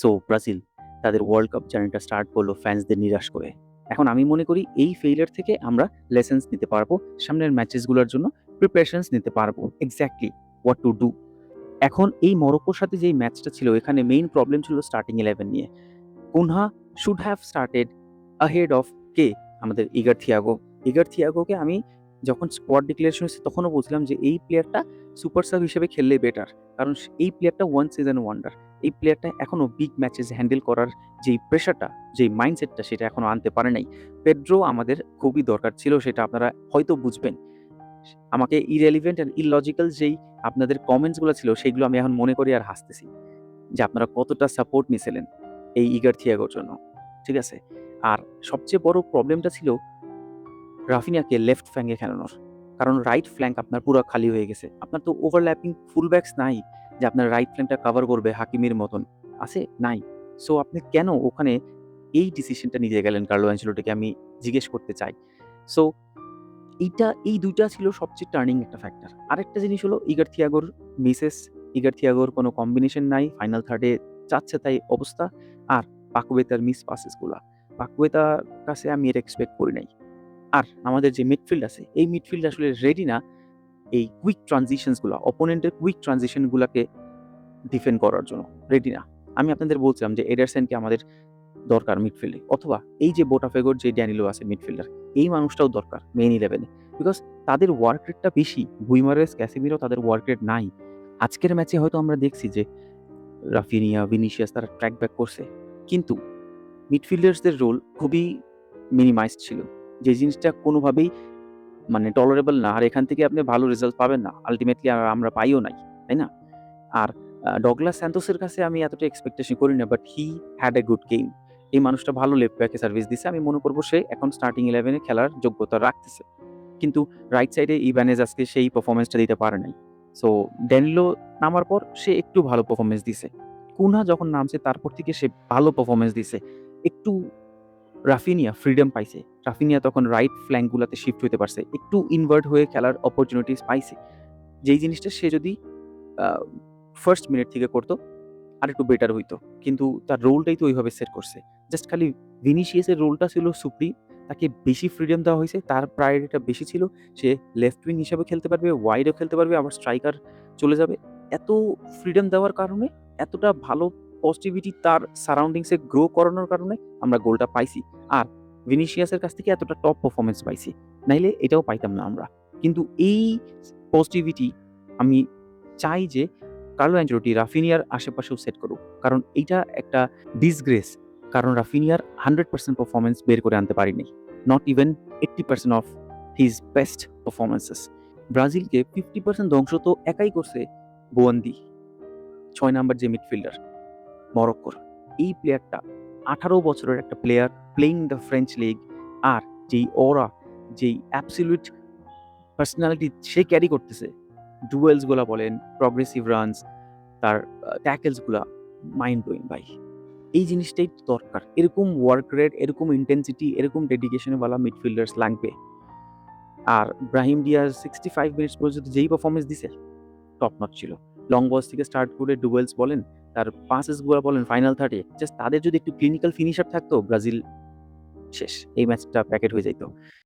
So Brazil তাদের world cup জার্নিটা start করলো ফ্যান্সদের নিরাশ করে। এখন আমি মনে করি এই ফেইলিয়ার থেকে আমরা লেসন্স নিতে পারবো, সামনের ম্যাচেসগুলোর জন্য প্রিপারেশনস নিতে পারবো এক্স্যাক্টলি হোয়াট টু ডু। এখন এই মরক্কোর সাথে যেই ম্যাচটা ছিল এখানে মেইন প্রবলেম ছিল স্টার্টিং 11 নিয়ে। Cunha should have started ahead of কে? আমাদের ইগার থিয়াগো। ইগার থিয়াগোকে আমি যখন স্কোয়াড ডিক্লারেশন হয়েছে তখনও বলছিলাম যে এই প্লেয়ারটা সুপার সাব হিসেবে খেললে বেটার, কারণ এই প্লেয়ারটা ওয়ান সিজন ওয়ান্ডার। এই প্লেয়ারটা এখনও বিগ ম্যাচেস হ্যান্ডেল করার যেই প্রেশারটা, যেই মাইন্ডসেটটা সেটা এখনও আনতে পারে নাই। পেড্রো আমাদের খুবই দরকার ছিল, সেটা আপনারা হয়তো বুঝবেন। আমাকে ইরেলিভেন্ট অ্যান্ড ইললজিক্যাল যেই আপনাদের কমেন্টসগুলো ছিল সেগুলো আমি এখন মনে করি আর হাসতেছি, যে আপনারা কতটা সাপোর্ট নিছিলেন এই ইগার থিয়াগোর জন্য। ঠিক আছে? আর সবচেয়ে বড় প্রবলেমটা ছিল রাফিনিয়াকে লেফট ফ্ল্যাঙ্কে খেলানোর। কারণ রাইট ফ্ল্যাঙ্ক আপনার পুরা খালি হয়ে গেছে। আপনার তো ওভারল্যাপিং ফুলব্যাকস নাই যে আপনার রাইট ফ্ল্যাঙ্কটা কভার করবে হাকিমির মতন। আছে? নাই। সো আপনি কেন ওখানে এই ডিসিশনটা নিতে গেলেন কার্লো অ্যানচেলোটিকে, আমি জিজ্ঞেস করতে চাই। সো এই ২ টা ছিল সবচেয়ে টার্নিং একটা ফ্যাক্টর। আরেকটা জিনিস হলো ইগার থিয়াগোর মিসেস। ইগার থিয়াগোর কোনো কম্বিনেশন নাই। ফাইনাল থার্ডে যাচ্ছে তাই অবস্থা। আর পাকুয়েতার মিস পাসেস গুলা। পাকুয়েতার কাছে আমি এটা এক্সপেক্ট করি নাই। আর আমাদের যে মিডফিল্ড আছে, এই মিডফিল্ড আসলে রেডি না এই কুইক ট্রানজিশনস গুলা, অপোনেন্টের কুইক ট্রানজিশন গুলাকে ডিফেন্ড করার জন্য রেডি না। আমি আপনাদের বলছিলাম যে এডারসনকে আমাদের দরকার মিডফিল্ডে, অথবা এই যে বোটাফেগোর যে ড্যানিলো আছে মিডফিল্ডার, এই মানুষটাও দরকার মেইন 11-এ। বিকজ তাদের ওয়ার্ক রেটটা বেশি। গুইমারেস, ক্যাসেমিরো তাদের ওয়ার্ক রেট নাই। আজকের ম্যাচে হয়তো আমরা দেখছি যে রাফিনিয়া, ভিনিসিয়াস তারা ট্র্যাক ব্যাক করছে। কিন্তু মিডফিল্ডার্সদের রোল খুবই মিনিমাইজড ছিল। যে জিনিসটা কোনোভাবেই মানে টলারেবল না। আর এখান থেকে আপনি ভালো রেজাল্ট পাবেন না। আল্টিমেটলি আমরা পাইও নাই। তাই না? আর ডগলাস স্যান্তোসের কাছে আমি এতটা এক্সপেকটেশন করি না, but he had a good game. এই মানুষটা ভালো লেফট ব্যাকে সার্ভিস দিছে। আমি মনে করব সে এখন স্টার্টিং 11 এ খেলার যোগ্যতা রাখতেছে। কিন্তু রাইট সাইডে ইবানেজ আজকে সেই পারফরম্যান্সটা দিতে পারে নাই। সো ড্যানিলো নামার পর সে একটু ভালো পারফরম্যান্স দিছে। কুনহা যখন নামছে তারপর থেকে সে ভালো পারফরম্যান্স দিছে। একটু রাফিনিয়া ফ্রিডম পাইছে। রাফিনিয়া তখন রাইট ফ্ল্যাঙ্ক গুলাতে শিফট হইতে পারছে। একটু ইনভার্ট হয়ে খেলার অপরচুনিটিস পাইছে। যেই জিনিসটা সে যদি আ ফার্স্ট মিনিট থেকে করতো আরেকটু বেটার হইতো। কিন্তু তার রোলটাই তো ওইভাবে সেট করছে। জাস্ট খালি ভিনিসিয়াসের রোলটা ছিল সুপ্রিম। তাকে বেশি ফ্রিডম দেওয়া হইছে। তার প্রায়োরিটিটা বেশি ছিল। সে লেফট উইং হিসেবে খেলতে পারবে, ওয়াইডও খেলতে পারবে, আবার স্ট্রাইকার চলে যাবে। এত ফ্রিডম দেওয়ার কারণে, এতটা ভালো পজিটিভিটি তার সারাউন্ডিংসে গ্রো করানোর কারণে আমরা গোলটা পাইছি। আর ভিনিসিয়াসের কাছ থেকে এতটা টপ পারফরম্যান্স পাইছি। নাইলে এটাও পাইতাম না আমরা। কিন্তু এই পজিটিভিটি আমি চাই যে কার্লো অ্যানচেলোটি রাফিনিয়ার আশেপাশেও সেট করুক। কারণ এইটা একটা ডিসগ্রেস। কারণ রাফিনিয়ার 100% পারফরম্যান্স বের করে আনতে পারিনি। Not even 80% of his best performances. ব্রাজিলকে 50% ধ্বংস তো একাই করছে বোয়ান্দি, ৬ নাম্বার যে মিডফিল্ডার মরক্কোর। এই প্লেয়ারটা 18 বছরের একটা player, playing the French league. আর যেই অরা, যেই অ্যাবসলিউট পার্সোনালিটি সে ক্যারি করতেছে, ডুয়েলস গুলা বলেন, প্রগ্রেসিভ রানস, তার ট্যাকেলস গুলা মাইন্ড ব্লোয়িং ভাই। এই জিনিসটাই তো দরকার। এরকম ওয়ার্ক রেট, এরকম ইন্টেন্সিটি, এরকম ডেডিকেশন ওয়ালা মিডফিল্ডার্স লাগবে। আর ব্রাহিম ডিয়াজ 65 মিনিটস পর্যন্ত যেই পারফরম্যান্স দিছে টপ নচ ছিল। লং বলস থেকে স্টার্ট করে ডুয়েলস বলেন, তার পাসেস গুলা বলেন ফাইনাল থার্ডে, জাস্ট তাদের যদি একটু ক্লিনিক্যাল ফিনিশার থাকতো ব্রাজিল শেষ। এই ম্যাচটা প্যাকেট হয়ে যাইত।